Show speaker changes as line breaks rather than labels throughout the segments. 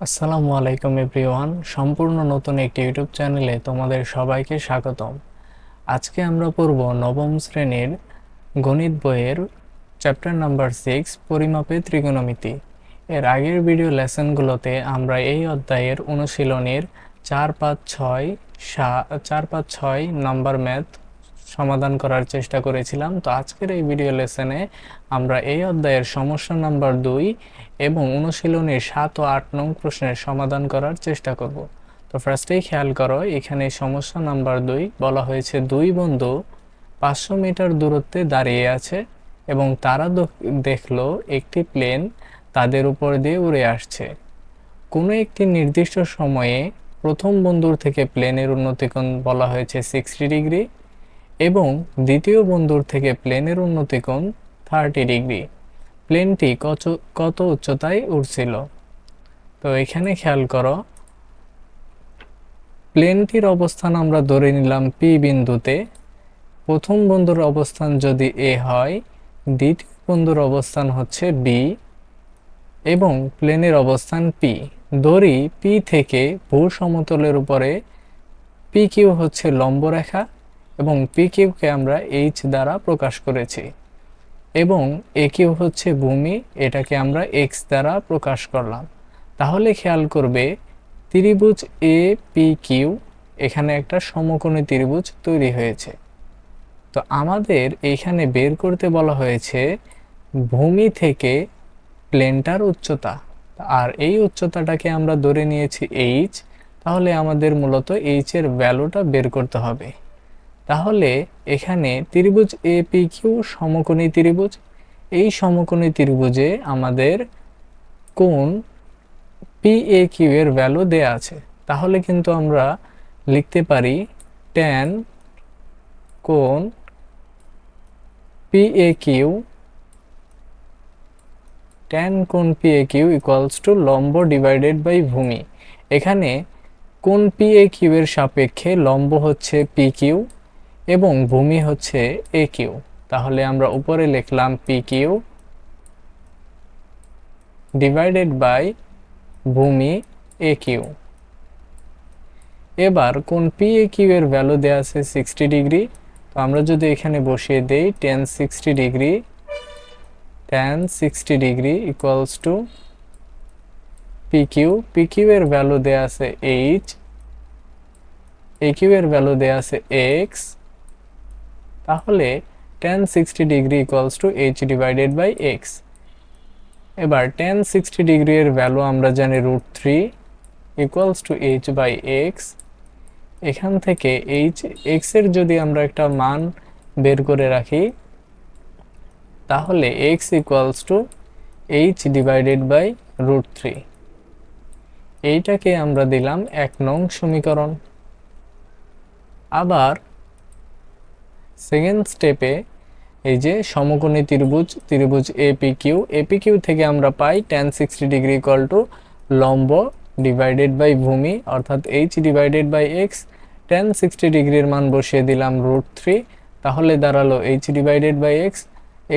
আসসালামু আলাইকুম এভরিওয়ান, সম্পূর্ণ নতুন একটি ইউটিউব চ্যানেলে তোমাদের সবাইকে স্বাগতম। আজকে আমরা পড়ব নবম শ্রেণীর গণিত বইয়ের চ্যাপ্টার নাম্বার 6 পরিমাপে ত্রিকোণমিতি। এর আগের ভিডিও লেসনগুলোতে আমরা এই অধ্যায়ের অনুশীলনীর 4, 5, 6 নাম্বার ম্যাথ সমাধান করার চেষ্টা করেছিলাম। তো আজকের এই ভিডিও লেসনে আমরা এই অধ্যায়ের সমস্যা নাম্বার 2 এবং অনুশীলনীর 7 ও 8 নং প্রশ্নের সমাধান করার চেষ্টা করব। তো ফার্স্টেই খেয়াল করো, এখানে সমস্যা নাম্বার 2 বলা হয়েছে দুই বন্ধু 500 মিটার দূরত্বে দাঁড়িয়ে আছে এবং তারা দেখলো একটি প্লেন তাদের উপর দিয়ে উড়ে আসছে। কোনো একটি নির্দিষ্ট সময়ে প্রথম বন্ধুর থেকে প্লেনের উন্নতিকোণ বলা হয়েছে 60 ডিগ্রি এবং দ্বিতীয় বন্ধুর থেকে প্লেনের উন্নতিকোণ 30 ডিগ্রি। প্লেনটি কত উচ্চতায় উড়ছিল? তো এখানে খেয়াল করো, প্লেনটির অবস্থান আমরা ধরে নিলাম পি বিন্দুতে। প্রথম বন্ধুর অবস্থান যদি এ হয়, দ্বিতীয় বন্ধুর অবস্থান হচ্ছে বি এবং প্লেনের অবস্থান পি। ধরি পি থেকে ভূ সমতলের উপরে পি কিউ হচ্ছে লম্ব রেখা এবং পি কিউকে আমরা এইচ দ্বারা প্রকাশ করেছি এবং এ কিউ হচ্ছে ভূমি, এটাকে আমরা এক্স দ্বারা প্রকাশ করলাম। তাহলে খেয়াল করবে, ত্রিভুজ এ পি কিউ, এখানে একটা সমকোণী ত্রিভুজ তৈরি হয়েছে। তো আমাদের এখানে বের করতে বলা হয়েছে ভূমি থেকে প্লেনটার উচ্চতা, আর এই উচ্চতাটাকে আমরা ধরে নিয়েছি এইচ। তাহলে আমাদের মূলত এইচ এর ভ্যালুটা বের করতে হবে। তাহলে এখানে ত্রিভুজ এ পি কিউ সমকোণী ত্রিভুজ, এই সমকোণী ত্রিভুজে আমাদের কোণ পি এ কিউ এর ভ্যালু দেয়া আছে। তাহলে কিন্তু আমরা লিখতে পারি ট্যান কোণ পি এ কিউ, ট্যান কোণ P A Q equals to লম্ব ডিভাইডেড বাই ভূমি। এখানে কোণ পি এ কিউ এর সাপেক্ষে লম্ব হচ্ছে পি কিউ এবং ভূমি হচ্ছে এ কিউ। তাহলে আমরা উপরে লিখলাম পি কিউ ডিভাইডেড বাই ভূমি এ কিউ। এবার কোণ পি এ কিউ এর ভ্যালু দেওয়া আছে 60 ডিগ্রি। তো আমরা যদি এখানে বসিয়ে দেই tan 60 degree, tan 60 degree equals to P Q. P Q এর ভ্যালু দেওয়া আছে এইচ, এ কিউ এর ভ্যালু দেওয়া আছে এক্স। তাহলে tan 60 degree equals to H divided by X. এবার tan 60 ডিগ্রি এর ভ্যালু আমরা জানি √3 equals to H by X. এখান থেকে এক্স এর যদি আমরা একটা মান বের করে রাখি, তাহলে X equals to H divided by √3। এইটাকে আমরা দিলাম 1 নং সমীকরণ। আবার সেকেন্ড স্টেপে এই যে সমকোণী ত্রিভুজ এপি কিউ থেকে আমরা পাই tan 60 ডিগ্রি ইকুয়াল টু লম্ব ডিভাইডেড বাই ভূমি অর্থাৎ H divided by X. tan 60 ডিগ্রির মান বসিয়ে দিলাম √3, তাহলে দাঁড়ালো H divided by X.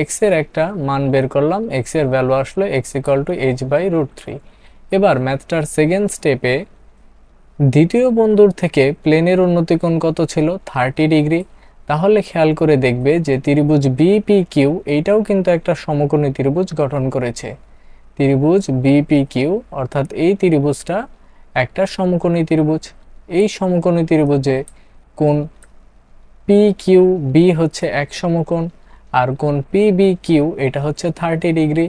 X এর একটা মান বের করলাম, এক্স এর ভ্যালু আসলো X equal to H by √3। এবার ম্যাথটার সেকেন্ড স্টেপে দ্বিতীয় বন্ধুর থেকে প্লেনের উন্নতিকোণ কত ছিল? 30 ডিগ্রি। তাহলে খেয়াল করে দেখবে যে ত্রিভুজ বিপি কিউ এইটাও কিন্তু একটা সমকোণী ত্রিভুজ গঠন করেছে। ত্রিভুজ বিপি কিউ অর্থাৎ এই ত্রিভুজটা একটা সমকোণী ত্রিভুজ। এই সমকোণী ত্রিভুজে কোণ পি কিউ বি হচ্ছে এক সমকোণ আর কোণ পি বি কিউ এটা হচ্ছে 30 ডিগ্রি।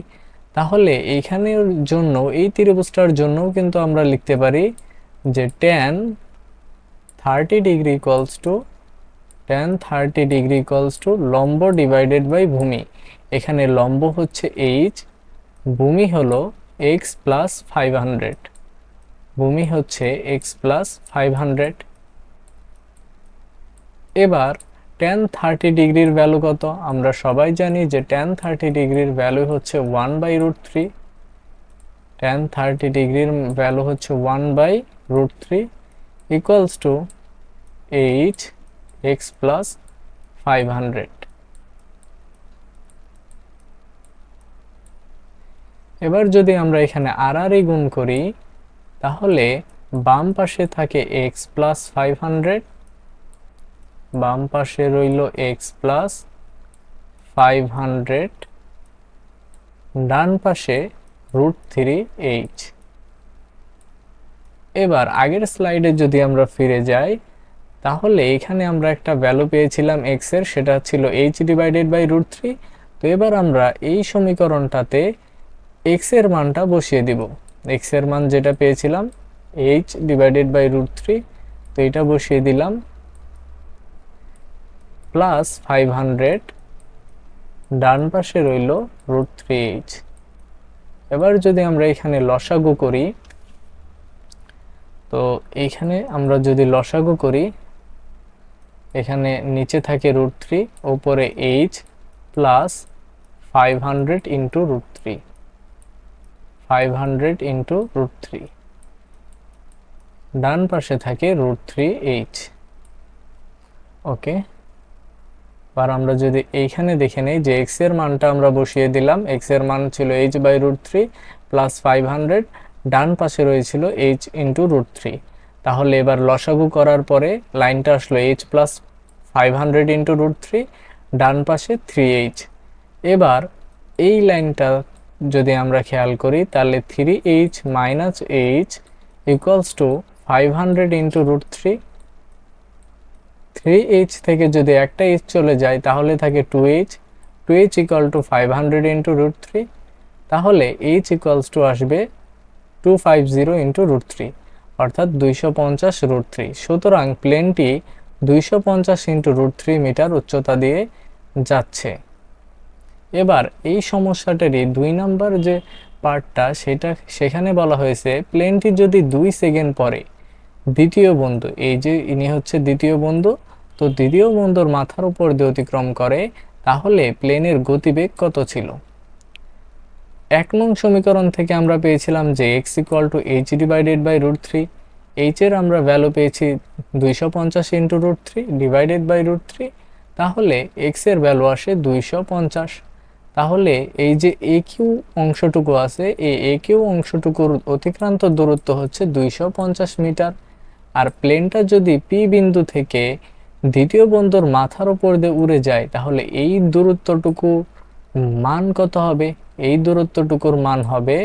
তাহলে এইখানের জন্য এই ত্রিভুজটার জন্যও কিন্তু আমরা লিখতে পারি যে tan 30 ডিগ্রি ইকুয়ালস টু লম্ব ডিভাইডেড বাই ভূমি। এখানে লম্ব হচ্ছে এইচ, ভূমি হলো এক্স প্লাস 500, ভূমি হচ্ছে এক্স প্লাস 500। এবার tan 30 ডিগ্রির ভ্যালু কত? আমরা সবাই জানি যে tan 30 ডিগ্রির ভ্যালু হচ্ছে 1 বাই √3। tan 30 ডিগ্রির ভ্যালু হচ্ছে 1 by √3 equals to H X plus 500। এবার যদি আমরা এখানে আর গুণ করি, তাহলে বাম পাশে থাকে এক্স প্লাস 500, বাম পাশে রইল এক্স প্লাস 500, ডান পাশে √3h। এবার আগের স্লাইডে যদি আমরা ফিরে যাই, তাহলে এখানে আমরা একটা ভ্যালু পেয়েছিলাম এক্স এর, সেটা ছিল h/√3। তো এবার আমরা এই সমীকরণটাতে এক্স এর মানটা বসিয়ে দিব। এক্স এর মান যেটা পেয়েছিলাম h/√3, তো এটা বসিয়ে দিলাম প্লাস 500, ডান পাশে রইল √3h। এবার যদি আমরা এখানে লসাগু করি, তো এইখানে আমরা যদি লসাগু করি, এখানে নিচে থাকে √3, উপরে h প্লাস 500 ইন্টু √3, 500 ইন্টু √3, ডান পাশে থাকে √3h। ওকে, আর আমরা যদি এইখানে দেখে নেই যে x এর মানটা আমরা বসিয়ে দিলাম, x এর মান ছিল h/√3 প্লাস 500, ডান পাশে রয়েছিল h ইন্টু √3। তাহলে এবার লসাগু করার পরে লাইনটা আসলো h প্লাস 500 ইন্টু √3, ডান পাশে 3h। এবার এই লাইনটা যদি আমরা খেয়াল করি, তাহলে 3h minus h equals two 500 into √3। 3h থেকে যদি একটা h চলে যায় তাহলে থাকে 2h, 2h equal to 500 into √3। তাহলে h ইকুয়ালস টু আসবে 250 ইন্টু √3, অর্থাৎ 250 √3। সুতরাং প্লেনটি 250 ইন্টু √3 মিটার উচ্চতা দিয়ে যাচ্ছে। এবার এই সমস্যাটারই 2 নাম্বার যে পার্টটা, সেখানে বলা হয়েছে প্লেনটি যদি 2 সেকেন্ড পরে দ্বিতীয় বন্ধু, এই যে ইনি হচ্ছে দ্বিতীয় বন্ধু, তো দ্বিতীয় বন্ধুর মাথার উপর দিয়ে অতিক্রম করে, তাহলে প্লেনের গতিবেগ কত ছিল? 1 নং সমীকরণ থেকে আমরা পেয়েছিলাম যে x equal to h/√3, h এর আমরা ভ্যালু পেয়েছি 250 ইন্টু √3 ডিভাইডেড বাই √3, তাহলে x এর ভ্যালু আসে 250। তাহলে এই যে AQ অংশটুকু আছে, এই AQ অংশটুকুর অতিক্রান্ত দূরত্ব হচ্ছে 250 মিটার। আর প্লেনটা যদি P বিন্দু থেকে দ্বিতীয় বন্ধুর মাথার উপর দিয়ে উড়ে যায়, তাহলে এই দূরত্বটুকু মান কত হবে? এই দূরত্বটুকুর মান হবে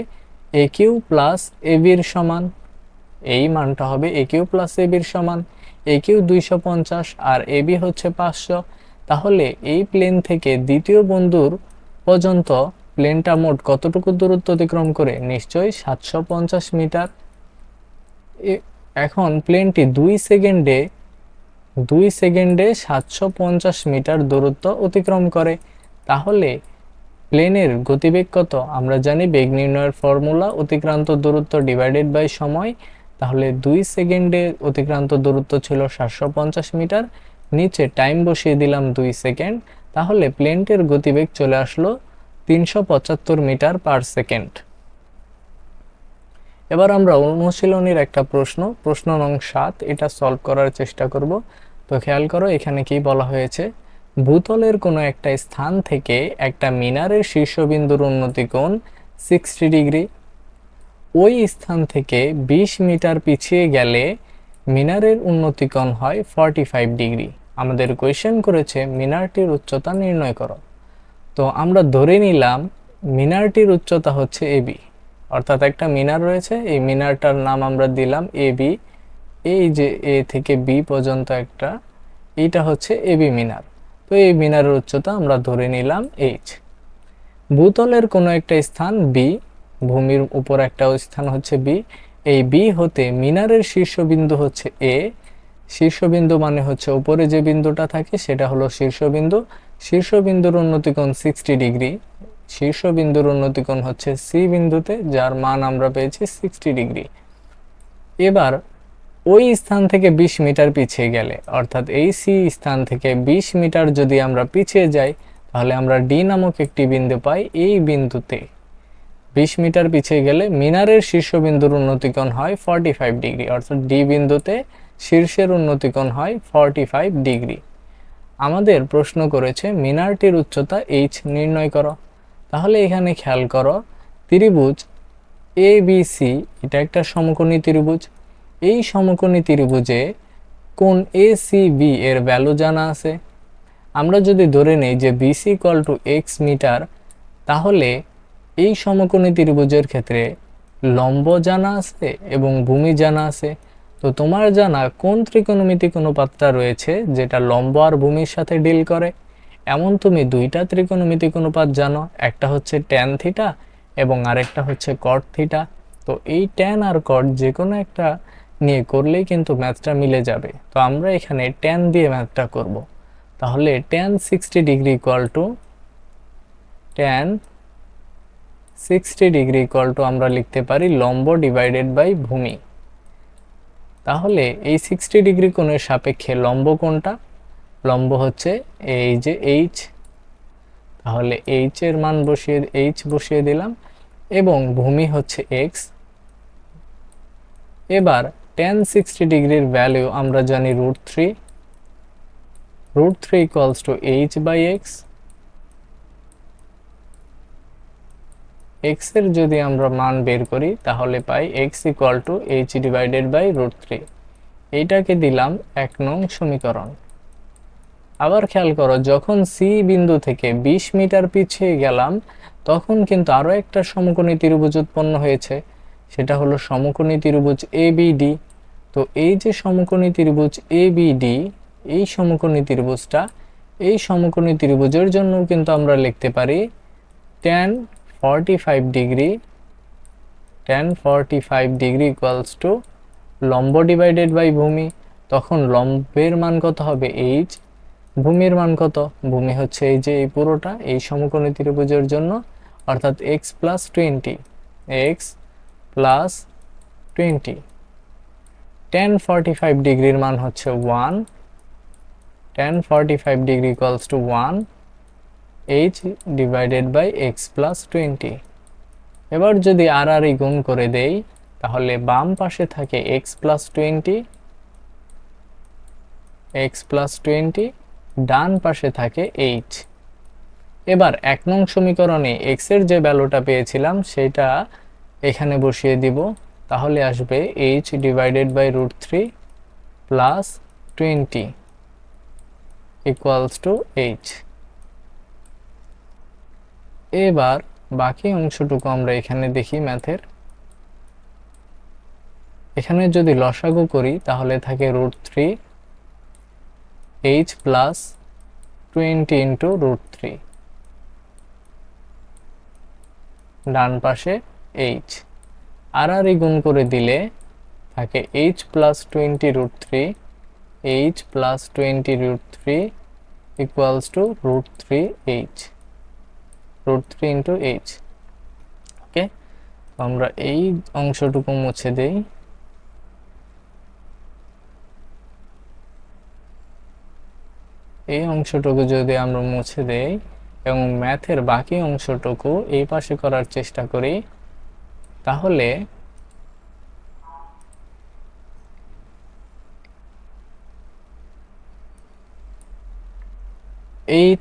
AQ প্লাস AB এর সমান। এই মানটা হবে AQ প্লাস AB এর সমান। AQ 250 আর AB হচ্ছে 500। তাহলে এই প্লেন থেকে দ্বিতীয় বন্ধুর পর্যন্ত প্লেনটা মোট কতটুকু দূরত্ব অতিক্রম করে? নিশ্চয়ই 750 মিটার। এখন প্লেনটি 2 সেকেন্ডে 750 মিটার দূরত্ব অতিক্রম করে। তাহলে প্লেনের গতিবেগ কত? আমরা জানি বেগ নির্ণয়ের ফর্মুলা অতিক্রান্ত দূরত্ব ডিভাইডেড বাই সময়। তাহলে 2 সেকেন্ডে অতিক্রান্ত দূরত্ব ছিল 750 মিটার, নিচে টাইম বসিয়ে দিলাম 2 সেকেন্ড, তাহলে প্লেনটির গতিবেগ চলে আসলো 375 মিটার পার সেকেন্ড। এবার আমরা অনুশীলনীর একটা প্রশ্ন নং 7, এটা সলভ করার চেষ্টা করব। তো খেয়াল করো এখানে কি বলা হয়েছে, ভূতলের কোনো একটা স্থান থেকে একটা মিনারের শীর্ষবিন্দুর উন্নতি কোণ 60 ডিগ্রি। ওই স্থান থেকে 20 মিটার পিছিয়ে গেলে মিনারের উন্নতি কোণ হয় 45 ডিগ্রি। আমাদের কোয়েশ্চেন করেছে মিনারটির উচ্চতা নির্ণয় করো। তো আমরা ধরে নিলাম মিনারটির উচ্চতা হচ্ছে এবি, অর্থাৎ একটা মিনার রয়েছে, এই মিনারটার নাম আমরা দিলাম এবি। এই যে এ থেকে বি পর্যন্ত এইটা হচ্ছে এবি মিনার। তো এই মিনারের উচ্চতা আমরা ধরে নিলাম এইচ। ভূতলের কোনো একটা স্থান বি, ভূমির উপর একটা স্থান হচ্ছে বি, এই বি হতে মিনারের শীর্ষবিন্দু হচ্ছে এ। শীর্ষবিন্দু মানে হচ্ছে উপরে যে বিন্দুটা থাকে সেটা হলো শীর্ষবিন্দু। শীর্ষবিন্দুর উন্নতি কোণ 60 ডিগ্রি। শীর্ষবিন্দুর উন্নতি কোণ হচ্ছে সি বিন্দুতে, যার মান আমরা পেয়েছি 60 ডিগ্রি। এবার ওই স্থান থেকে 20 মিটার পিছিয়ে গেলে, অর্থাৎ এই সি স্থান থেকে 20 মিটার যদি আমরা পিছিয়ে যাই, তাহলে আমরা ডি নামক একটি বিন্দু পাই। এই বিন্দুতে 20 মিটার পিছিয়ে গেলে মিনারের শীর্ষবিন্দুর উন্নতি কোণ হয় 45 ডিগ্রি, অর্থাৎ ডি বিন্দুতে শীর্ষের উন্নতি কোণ হয় 45 ডিগ্রি। আমাদের প্রশ্ন করেছে মিনারটির উচ্চতা এইচ নির্ণয় করো। তাহলে এখানে খেয়াল করো, ত্রিভুজ এ বি সি এটা একটা সমকোণী ত্রিভুজ। এই সমকোণী ত্রিভুজে কোণ এ সি বি এর ভ্যালু জানা আছে। আমরা যদি ধরে নেই যে B C equal to X metre, তাহলে এই সমকোণী ত্রিভুজের ক্ষেত্রে লম্ব জানা আছে এবং ভূমি জানা আছে। তো তোমার জানা কোন ত্রিকোণমিতিক অনুপাতটা রয়েছে যেটা লম্ব আর ভূমির সাথে ডিল করে, এমন তুমি দুইটা ত্রিকোণমিতিক অনুপাত জানো, একটা হচ্ছে ট্যান থিটা এবং আরেকটা হচ্ছে কট থিটা। তো এই ট্যান আর কট যে কোনো একটা নিয়ে করলেই কিন্তু ম্যাথটা মিলে যাবে। তো আমরা এখানে ট্যান দিয়ে ম্যাথটা করব। তাহলে tan 60 degree equal two tan 60 degree equal to আমরা লিখতে পারি লম্ব ডিভাইডেড বাই ভূমি। তাহলে এই 60 ডিগ্রি কোণের সাপেক্ষে লম্ব কোণটা, লম্ব হচ্ছে এই যে এইচ। তাহলে এইচ এর মান বসিয়ে দিলাম এবং ভূমি হচ্ছে এক্স। এবার ট্যান 60 ডিগ্রির ভ্যালু আমরা জানি √3। √3 equals to H by X. X এর যদি আমরা মান বের করি তাহলে পাই X equal to H divided by √3। এইটাকে দিলাম 1 নং সমীকরণ। আবার খেয়াল করো, যখন সি বিন্দু থেকে 20 মিটার পিছিয়ে গেলাম তখন কিন্তু আরো একটা সমকোণী ত্রিভুজ উৎপন্ন হয়েছে, সেটা হলো সমকোণী ত্রিভুজ এবিডি। তো এই যে সমকোণী ত্রিভুজ এবিডি, এই সমকোণী ত্রিভুজটা, এই সমকোণী ত্রিভুজের জন্য কিন্তু আমরা লিখতে পারি tan 45 degree, tan 45 degree equals to লম্ব ডিভাইডেড বাই ভূমি। তখন লম্বের মান কত হবে এইচ, ভূমির মান কত, ভূমি হচ্ছে এই যে এই পুরোটা এই সমকোণী ত্রিভুজের জন্য, অর্থাৎ x plus 20, x plus 20। tan 45 ডিগ্রির মান হচ্ছে 1, tan 45 degree equals to 1 h divided by x plus 20। এবার যদি আর আর গুণ করে দেই তাহলে বাম পাশে থাকে x প্লাস 20, x প্লাস 20, ডান পাশে থাকে h। এবার 1 নং সমীকরণে x এর যে ভ্যালুটা পেয়েছিলাম সেটা এখানে বসিয়ে দিব। তাহলে আসবে h divided by √3 plus 20 equals to h। এবার বাকি অংশটুকু আমরা এখানে দেখি ম্যাথের। এখানে যদি লসাগু করি তাহলে থাকে √3 h প্লাস 20 ইন্টু √3, ডান পাশে h। আর আর গুণ করে দিলে থাকে h plus 20 √3, h plus 20 √3 equals two √3h, √3 into h। ওকে, আমরা এই অংশটুকু মুছে দেই। এই অংশটুকু যদি আমরা মুছে দেই এবং ম্যাথের বাকি অংশটুকু এই পাশে করার চেষ্টা করি, তাহলে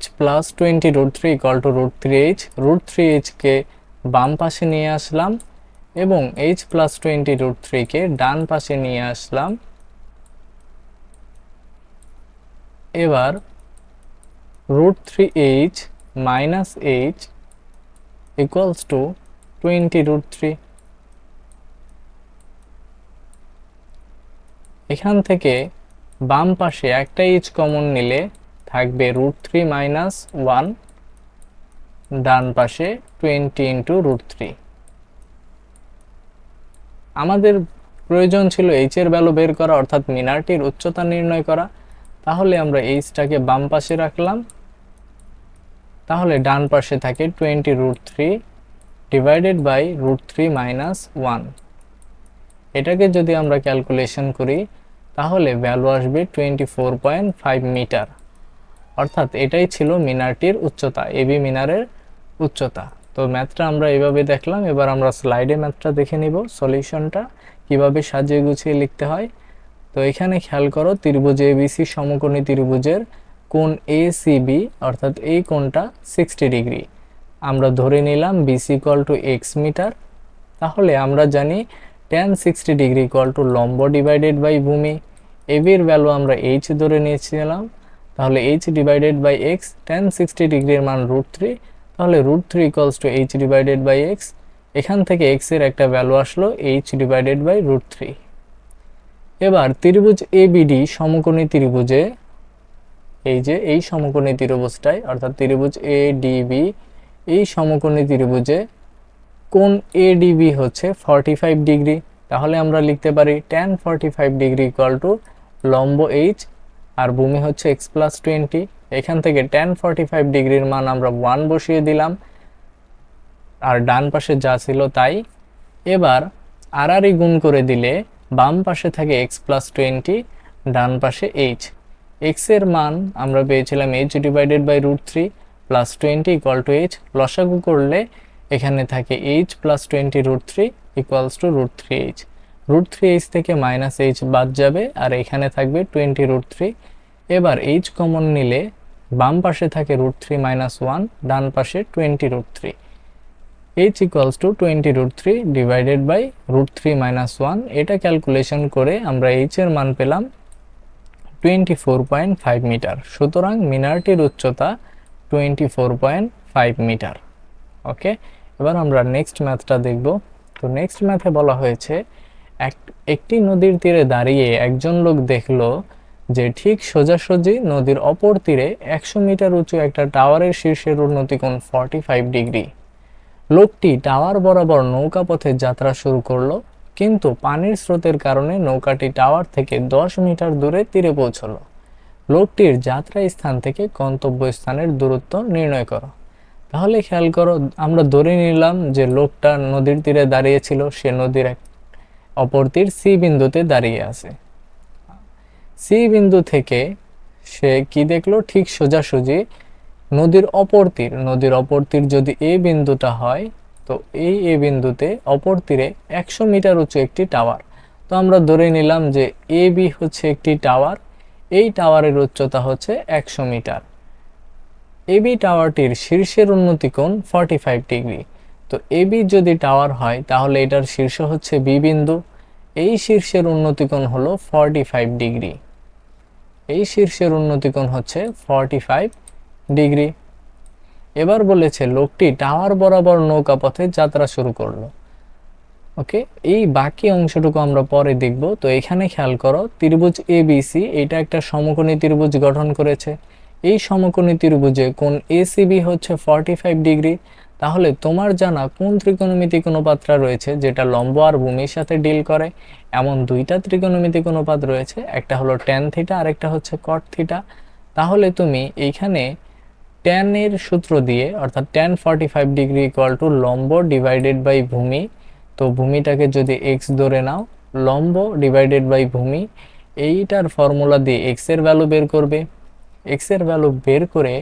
h plus 20 √3 equal to √3h, √3h কে বাম পাশে নিয়ে আসলাম এবং h প্লাস 20 √3 কে ডান পাশে নিয়ে আসলাম। এবার √3h minus h equals to 20 √3। এখান থেকে বাম পাশে একটা h কমন নিলে থাকবে √3 মাইনাস 1, ডান পাশে 20 ইন্টু √3। আমাদের প্রয়োজন ছিল h এর ভ্যালু বের করা, অর্থাৎ মিনারটির উচ্চতা নির্ণয় করা। তাহলে আমরা h-টাকে বাম পাশে রাখলাম। তাহলে ডান পাশে থাকে 20 √3 ডিভাইডেড বাই √3 মাইনাস 1। এটাকে যদি আমরা ক্যালকুলেশন করি তাহলে ভ্যালু আসবে 24.5 মিটার। অর্থাৎ এটাই ছিল মিনারটির উচ্চতা, এবি মিনারের উচ্চতা। তো ম্যাথটা আমরা এইভাবে দেখলাম। এবার আমরা স্লাইডে ম্যাথটা দেখে নিব, সলিউশনটা কিভাবে সাজিয়ে গুছিয়ে লিখতে হয়। তো এখানে খেয়াল করো, ত্রিভুজ এবিসি সমকোণী ত্রিভুজের কোণ এসিবি অর্থাৎ এই কোণটা 60 ডিগ্রি। আমরা ধরে নিলাম B C equal to X metre তাহলে আমরা জানি tan 60 ডিগ্রি ইকুয়াল টু লম্ব ডিভাইডেড বাই ভূমি। এবির ভ্যালু আমরা এইচ ধরে নিয়েছিলাম, তাহলে H divided by X, tan 60 ডিগ্রির মান √3, তাহলে √3 equals to H divided by X. এখান থেকে এক্স এর একটা ভ্যালু আসলো এইচ ডিভাইডেড বাই √3। এবার ত্রিভুজ এবিডি সমকোণী ত্রিভুজে এই যে এই সমকোণী ত্রিভুজটায় অর্থাৎ ত্রিভুজ এডিবি, এই সমকোণী ত্রিভুজে কোণ এডিবি হচ্ছে 45 ডিগ্রি। তাহলে আমরা লিখতে পারি tan 45 ডিগ্রি ইকুয়াল টু লম্ব এইচ আর ভূমি হচ্ছে x প্লাস 20। এখান থেকে tan 45 ডিগ্রির মান আমরা 1 বসিয়ে দিলাম, আর ডান পাশে যা ছিল তাই। এবার আর গুণ করে দিলে বাম পাশে থাকে x প্লাস 20, ডান পাশে h। x এর মান আমরা পেয়েছিলাম h divided by √3 plus 20 equal to h। লসাগু করলে এখানে থাকে h plus 20 √3 equals two √3h। √3h থেকে মাইনাস h বাদ যাবে আর এখানে থাকবে 20 √3। এবার h কমন নিলে বাম পাশে থাকে √3 মাইনাস 1, ডান পাশে 20 √3। h equals to 20 √3 divided by √3 minus 1। এটা ক্যালকুলেশন করে আমরা h এর মান পেলাম 24.5 মিটার। সুতরাং মিনারটির উচ্চতা 24.5 মিটার। ওকে, এবার আমরা নেক্সট ম্যাথটা দেখব। তো নেক্সট ম্যাথে বলা হয়েছে একটি নদীর তীরে দাঁড়িয়ে একজন লোক দেখলো যে ঠিক সোজাসুজি নদীর অপর তীরে 100 মিটার উঁচু একটা টাওয়ারের শীর্ষের উন্নতি কোণ 45 ডিগ্রি। লোকটি টাওয়ার বরাবর নৌকা পথে যাত্রা শুরু করলো, কিন্তু পানির স্রোতের কারণে নৌকাটি টাওয়ার থেকে 10 মিটার দূরে তীরে পৌঁছলো। লোকটির যাত্রা স্থান থেকে গন্তব্যস্থানের দূরত্ব নির্ণয় করো। তাহলে খেয়াল করো, আমরা ধরে নিলাম যে লোকটা নদীর তীরে দাঁড়িয়েছিল, সে নদীর অপর তীর সি বিন্দুতে দাঁড়িয়ে আছে। সি বিন্দু থেকে সে কি দেখলো, ঠিক সোজাসুজি নদীর অপর তীর যদি এ বিন্দুটা হয়, তো এই এ বিন্দুতে অপর তীরে 100 মিটার উঁচু একটি টাওয়ার। তো আমরা ধরে নিলাম যে এ বি হচ্ছে একটি টাওয়ার, এই টাওয়ারের উচ্চতা হচ্ছে 100 মিটার। এবি টাওয়ারটির শীর্ষের উন্নতি কোণ 45 ডিগ্রি। তো এবি যদি টাওয়ার হয় তাহলে এটার শীর্ষ হচ্ছে বি বিন্দু, এই শীর্ষের উন্নতি কোণ হলো 45 ডিগ্রি। এই শীর্ষের উন্নতি কোণ হচ্ছে 45 ডিগ্রি। এবার বলেছে লোকটি টাওয়ার বরাবর নৌকা পথে যাত্রা শুরু করলো। ওকে, এই বাকি অংশটুকু আমরা পরে দেখব। তো এখানে খেয়াল করো, ত্রিভুজ এবিসি এটা একটা সমকোণী ত্রিভুজ গঠন করেছে। এই সমকোণী ত্রিভুজে কোণ এসিবি হচ্ছে 45 ডিগ্রি। তাহলে তোমার জানা কোন ত্রিকোণমিতিক অনুপাতটা রয়েছে যেটা লম্ব আর ভূমির সাথে ডিল করে? এমন দুইটা ত্রিকোণমিতিক অনুপাত রয়েছে, একটা হলো ট্যান থিটা আর একটা হচ্ছে কট থিটা। তাহলে তুমি এইখানে ট্যান এর সূত্র দিয়ে, অর্থাৎ ট্যান 45 ডিগ্রি ইকুয়াল টু লম্ব ডিভাইডেড বাই ভূমি, তো ভূমিটাকে যদি এক্স ধরে নাও, লম্ব ডিভাইডেড বাই ভূমি, এইটার ফর্মুলা দিয়ে এক্স এর ভ্যালু বের করবে। এক্স এর ভ্যালু বের করে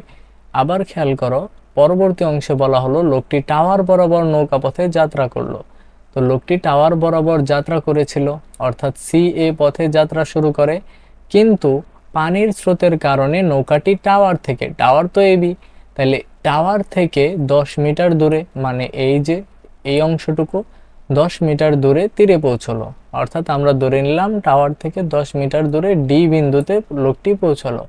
আবার খেয়াল করো, পরবর্তী অংশে বলা হলো লোকটি টাওয়ার বরাবর নৌকা পথে যাত্রা করলো। তো লোকটি টাওয়ার বরাবর যাত্রা করেছিল, অর্থাৎ সি এ পথে যাত্রা শুরু করে, কিন্তু পানির স্রোতের কারণে নৌকাটি টাওয়ার তো এবি, তাহলে টাওয়ার থেকে 10 মিটার দূরে, মানে এই যে এই অংশটুকু 10 মিটার দূরে তীরে পৌঁছলো। অর্থাৎ আমরা ধরে নিলাম টাওয়ার থেকে 10 মিটার দূরে ডি বিন্দুতে লোকটি পৌঁছলো।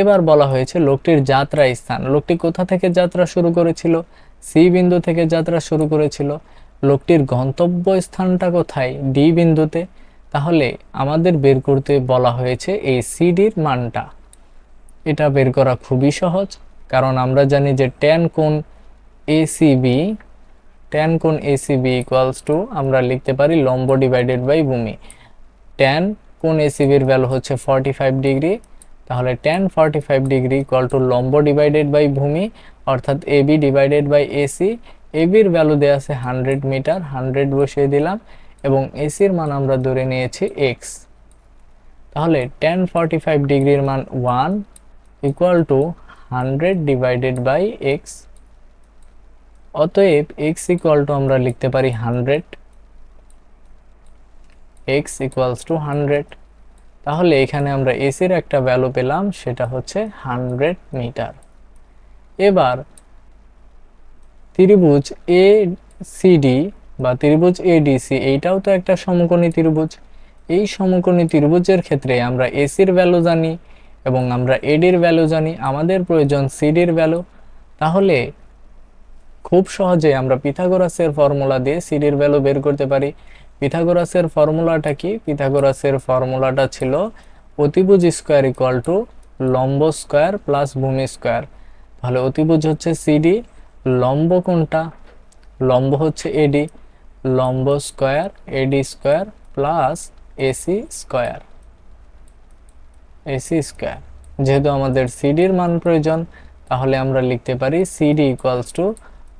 এবার বলা হয়েছে লোকটির যাত্রা স্থান, লোকটি কোথা থেকে যাত্রা শুরু করেছিল? সি বিন্দু থেকে যাত্রা শুরু করেছিল। লোকটির গন্তব্য স্থানটা কোথায়? ডি বিন্দুতে। তাহলে আমাদের বের করতে বলা হয়েছে এই সিডির মানটা। এটা বের করা খুবই সহজ, কারণ আমরা জানি যে ট্যান কোণ এসিবি ইকুয়ালস টু আমরা লিখতে পারি লম্ব ডিভাইডেড বাই ভূমি। ট্যান কোণ এসিবির ভ্যালু হচ্ছে 45 ডিগ্রি, তাহলে ট্যান 45 ডিগ্রি ইকুয়াল টু লম্ব ডিভাইডেড বাই ভূমি, অর্থাৎ এবি ডিভাইডেড বাই এসি। এবির ভ্যালু দেওয়া আছে 100 মিটার, 100 বসিয়ে দিলাম, এবং এসির মান আমরা ধরে নিয়েছি এক্স। তাহলে ট্যান 45 ডিগ্রির মান 1 equal to 100 divided by X. অতএব এক্স ইকুয়াল টু আমরা লিখতে পারি 100, এক্স ইকুয়ালস টু 100। তাহলে এখানে আমরা এসির একটা ভ্যালু পেলাম, সেটা হচ্ছে 100 মিটার। এবার ত্রিভুজ এ সিডি বা ত্রিভুজ এডিসি, এইটাও তো একটা সমকোণী ত্রিভুজ। এই সমকোণী ত্রিভুজের ক্ষেত্রে আমরা এসির ভ্যালু জানি এবং আমরা এডির ভ্যালু জানি, আমাদের প্রয়োজন সিডির ভ্যালু। তাহলে খুব সহজে আমরা পিথাগোরাসের ফর্মুলা দিয়ে সিডির ভ্যালু বের করতে পারি। পিথাগোরাসের ফর্মুলাটা কি? পিথাগোরাসের ফর্মুলাটা ছিল অতিভুজ স্কয়ার ইকুয়াল টু লম্ব স্কয়ার প্লাস ভূমি স্কয়ার। তাহলে অতিভুজ হচ্ছে সিডি, লম্ব কোনটা? লম্ব হচ্ছে এডি, লম্ব square AD square plus AC square, AC square. যেহেতু আমাদের সিডির মান প্রয়োজন, তাহলে আমরা লিখতে পারি CD equals to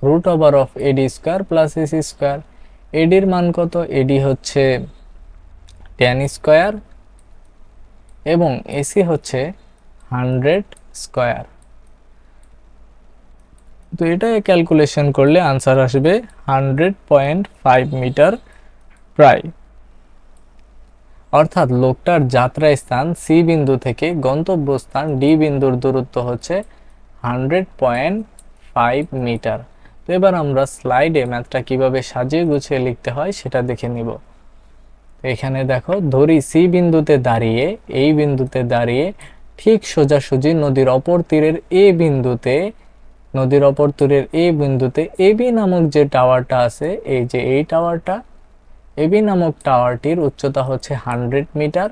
root over of AD square plus AC square. এডির মান কত? এডি হচ্ছে 10 স্কয়ার এবং এসি হচ্ছে 100 স্কয়ার। তো এটা ক্যালকুলেশন করলে আনসার আসবে 100.5 মিটার প্রায়। অর্থাৎ লোকটার যাত্রা স্থান সি বিন্দু থেকে গন্তব্যস্থান ডি বিন্দুর দূরত্ব হচ্ছে 100.5 মিটার। তো এবার আমরা স্লাইডে ম্যাথটা কিভাবে সাজিয়ে গুছিয়ে লিখতে হয় সেটা দেখে নিব। এখানে দেখো, ধরি সি বিন্দুতে দাঁড়িয়ে, এই বিন্দুতে দাঁড়িয়ে ঠিক সোজাসুজি নদীর অপর তীরের এ বিন্দুতে, নদীর অপর তীরের এ বিন্দুতে এবি নামক যে টাওয়ারটা আছে, এই যে এই টাওয়ারটা, এবি নামক টাওয়ারটির উচ্চতা হচ্ছে 100 মিটার।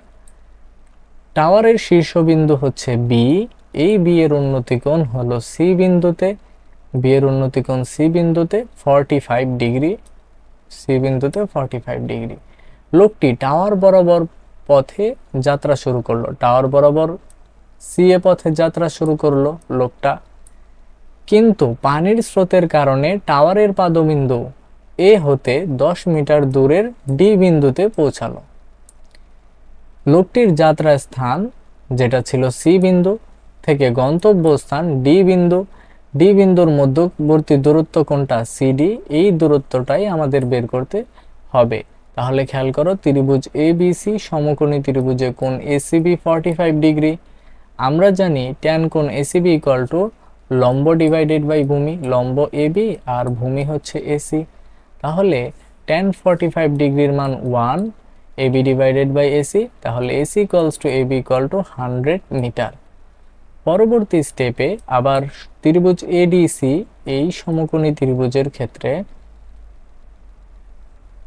টাওয়ারের শীর্ষবিন্দু হচ্ছে বি, এই বি এর উন্নতি কোণ হলো সি বিন্দুতে, বি এর উন্নতি কোণ সি বিন্দুতে 45 ডিগ্রি, সি বিন্দুতে 45 ডিগ্রি। লোকটি টাওয়ার বরাবর পথে যাত্রা শুরু করলো, টাওয়ার বরাবর সি এ পথে যাত্রা শুরু করলো লোকটা, কিন্তু পানির স্রোতের কারণে টাওয়ারের পাদবিন্দু এ হতে 10 মিটার দূরের ডি বিন্দুতে পৌঁছালো। লোকটির যাত্রা স্থান যেটা ছিল সি বিন্দু থেকে গন্তব্যস্থান ডি বিন্দু, ডি বিন্দুর মধ্যবর্তী দূরত্ব কোনটা? সিডি। এই দূরত্বটাই আমাদের বের করতে হবে। তাহলে খেয়াল করো, ত্রিভুজ এবিসি সমকোণী ত্রিভুজে কোণ এসিবি 45 ডিগ্রি। আমরা জানি ট্যান কোণ এসিবি ইকুয়াল টু লম্ব ডিভাইডেড বাই ভূমি, লম্ব এবি আর ভূমি হচ্ছে এসি। তাহলে ট্যান 45 ডিগ্রির মান 1, এবি ডিভাইডেড বাই এসি, তাহলে A C equals to A B equal to 100 metre. পরবর্তী স্টেপে আবার ত্রিভুজ এডিসি, এই সমকোণী ত্রিভুজের ক্ষেত্রে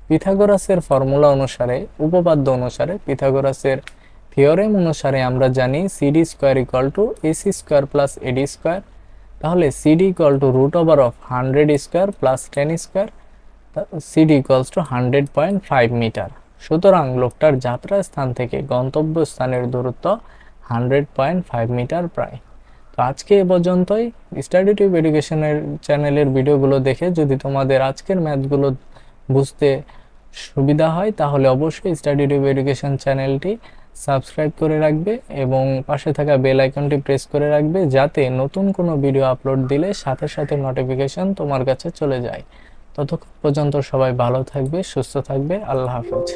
পিথাগোরাসের ফর্মুলা অনুসারে, উপপাদ্য অনুসারে, পিথাগোরাসের থিওরেম অনুসারে আমরা জানি CD square equal to AC square plus AD square. তাহলে CD equal to root over of 100 square plus 10 square, CD equals to 100.5 metre. সুতরাং লোকটার যাত্রা স্থান থেকে গন্তব্য স্থানের দূরত্ব 100.5 মিটার প্রায়। তো আজকে এ পর্যন্তই। স্টাডি টিউব এডুকেশনের চ্যানেলের ভিডিওগুলো দেখে যদি তোমাদের আজকের ম্যাথগুলো বুঝতে সুবিধা হয়, তাহলে অবশ্যই স্টাডি টিউব এডুকেশন চ্যানেলটি সাবস্ক্রাইব করে রাখবে এবং পাশে থাকা বেল আইকনটি প্রেস করে রাখবে, যাতে নতুন কোনো ভিডিও আপলোড দিলে সাথে সাথে নোটিফিকেশন তোমার কাছে চলে যায়। ততক্ষণ পর্যন্ত সবাই ভালো থাকবে, সুস্থ থাকবে। আল্লাহ হাফেজ।